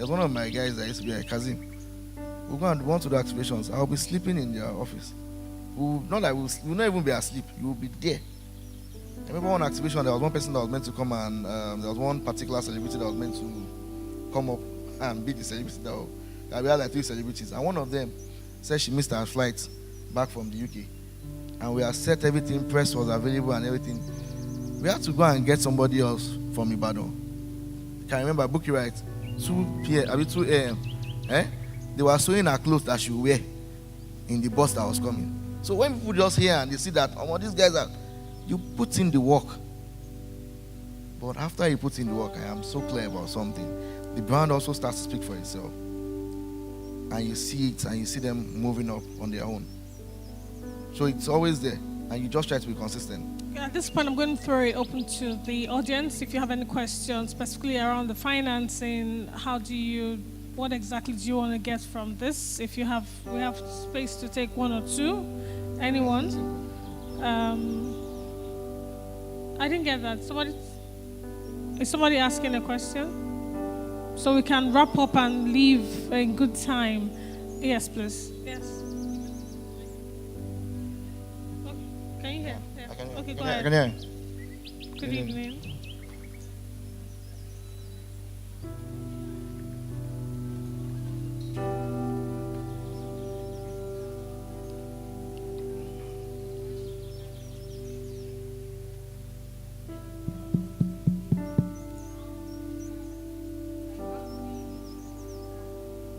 There's one of my guys that used to be a cousin. We want to do activations. I'll be sleeping in their office. We'll not even be asleep. You will be there. I remember one activation. There was one person that was meant to come, and there was one particular celebrity that was meant to come up and be the celebrity. We had like 3 celebrities, and one of them said she missed her flight back from the UK, and we had set everything. Press was available and everything. We had to go and get somebody else from Ibadan. Can I remember? Book it right. 2 p.m. 2 a.m. They were sewing her clothes that she would wear in the bus that was coming. So when people just hear and they see that, these guys are, you put in the work. But after you put in the work, I am so clear about something. The brand also starts to speak for itself. And you see it, and you see them moving up on their own. So it's always there, and you just try to be consistent. At this point, I'm going to throw it open to the audience. If you have any questions, specifically around the financing, what exactly do you want to get from this? We have space to take 1 or 2. Anyone? I didn't get that. Is somebody asking a question? So we can wrap up and leave in good time. Yes, please. Yes. Okay. Can you hear? Yeah. Okay, go ahead. I can hear. Good evening.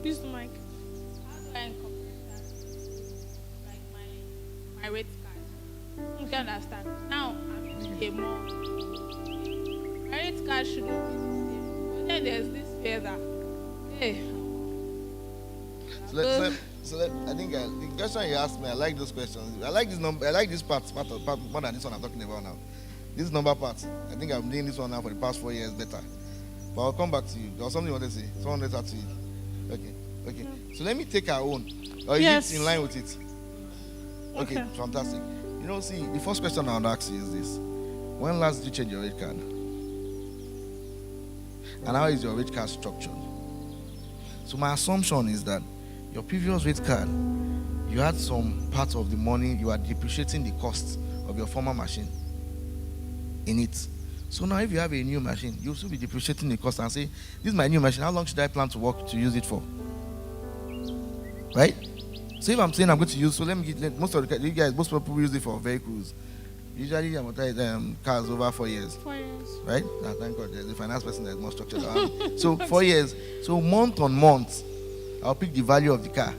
Use the mic. How do I incorporate that? Like my rate card. You can understand. Now I'm using a more. My rate card should not be the same. But then there's this fear that, hey. I think the question you asked me, I like those questions. I like this number. I like this part more than this one I'm talking about now. This number part. I think I'm doing this one now for the past 4 years better. But I'll come back to you. There was something you wanted to say. Someone wanted to you. Okay. So let me take our own. Or is it in line with it? Okay, fantastic. See, the first question I would ask you is this. When last did you change your rate card? And how is your rate card structured? So my assumption is that your previous rate card, you had some part of the money, you are depreciating the cost of your former machine in it. So now if you have a new machine, you'll still be depreciating the cost and say, this is my new machine, how long should I plan to work to use it for? Right? So if I'm saying I'm going to use, so most people use it for vehicles. Usually amortize cars over 4 years. 4 years. Right? Now, thank God there's a finance person that's more structured around. So 4 years. So month on month, I'll pick the value of the car,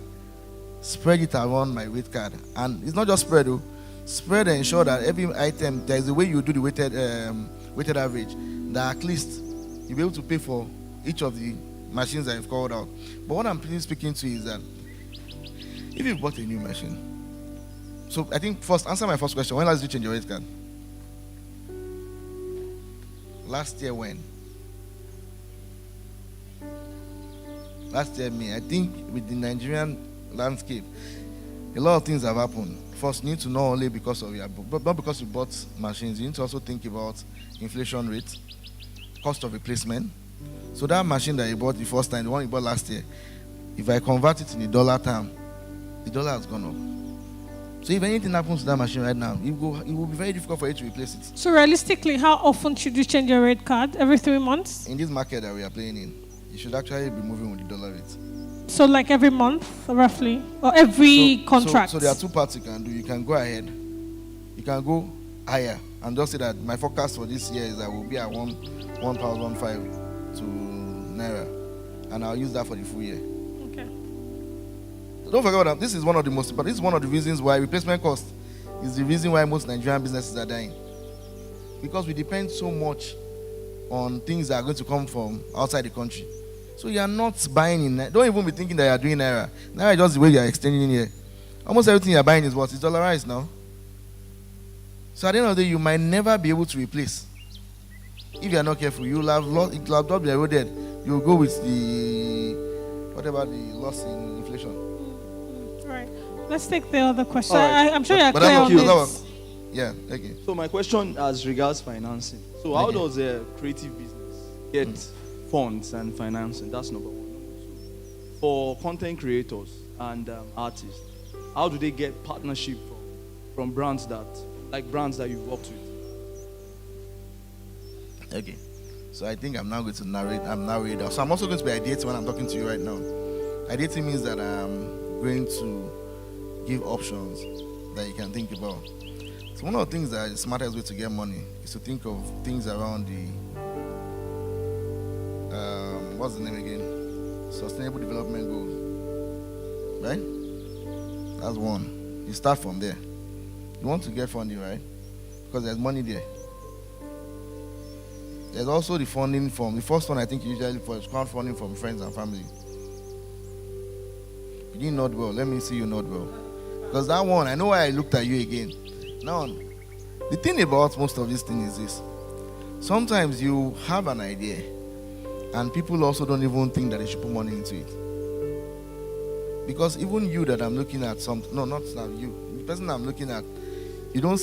spread it around my rate card. And it's not just spread though. Spread and ensure that every item, there's a way you do the weighted average, that at least you'll be able to pay for each of the machines that you've called out. But what I'm really speaking to is that if you bought a new machine, so I think first, answer my first question. When last did you change your rate card? Last year when? Last year May. I think with the Nigerian landscape, a lot of things have happened. First, you need to know only because of not because you bought machines, you need to also think about inflation rate, cost of replacement. So that machine that you bought the first time, the one you bought last year, if I convert it in the dollar term, the dollar has gone up. So if anything happens to that machine right now, it will be very difficult for you to replace it. So realistically, how often should you change your rate card? Every 3 months? In this market that we are playing in, you should actually be moving with the dollar rate. So like every month, roughly? Or every contract? So there are 2 parts you can do. You can go ahead. You can go higher and just say that my forecast for this year is that we'll be at 1,005 to Naira. And I'll use that for the full year. Okay. So don't forget that this is one of the reasons why replacement cost is the reason why most Nigerian businesses are dying. Because we depend so much on things that are going to come from outside the country. So you are not buying in. Don't even be thinking that you are doing Naira. Naira is just the way you are extending here. Almost everything you are buying is what? It's dollarized now. So at the end of the day, you might never be able to replace. If you are not careful, you will have lost. It will have not been eroded. You will go with whatever the loss in inflation. Right. Let's take the other question. Right. I'm sure you are clear on this. Yeah. Okay. So my question as regards financing. So how does a creative business get funds and financing? That's number one. for content creators and artists, how do they get partnership from brands that you've worked with? Okay. So I think I'm now going to narrate. I'm narrating down. So I'm also going to be ideating when I'm talking to you right now. Ideating means that I'm going to give options that you can think about. So one of the things that is the smartest way to get money is to think of things around the what's the name again? Sustainable Development Goals. Right? That's one. You start from there. You want to get funding, right? Because there's money there. There's also the funding from, the first one I think usually for is crowdfunding from friends and family. You didn't nod well. Let me see you nod well. Because that one, I know why I looked at you again. Now, the thing about most of these things is this. Sometimes you have an idea and people also don't even think that they should put money into it. Because even you that I'm looking at, no, not you, the person I'm looking at, you don't see